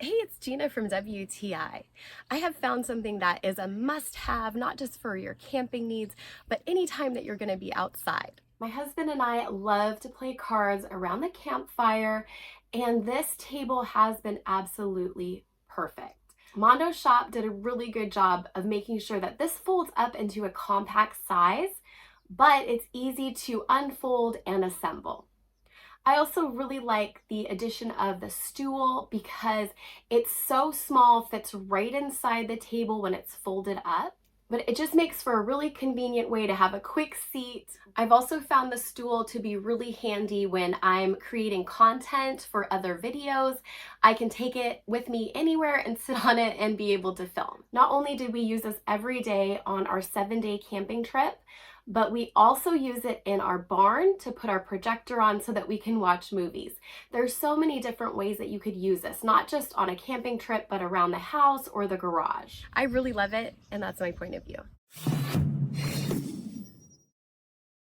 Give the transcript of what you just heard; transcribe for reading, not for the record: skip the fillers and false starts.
Hey, it's Gina from WTI. I have found something that is a must-have, not just for your camping needs, but anytime that you're going to be outside. My husband and I love to play cards around the campfire, and this table has been absolutely perfect. Mondoshop did a really good job of making sure that this folds up into a compact size, but it's easy to unfold and assemble. I also really like the addition of the stool because it's so small, fits right inside the table when it's folded up, but it just makes for a really convenient way to have a quick seat. I've also found the stool to be really handy when I'm creating content for other videos. I can take it with me anywhere and sit on it and be able to film. Not only did we use this every day on our 7-day camping trip, but we also use it in our barn to put our projector on so that we can watch movies. There's so many different ways that you could use this, not just on a camping trip, but around the house or the garage. I really love it, and that's my point of view.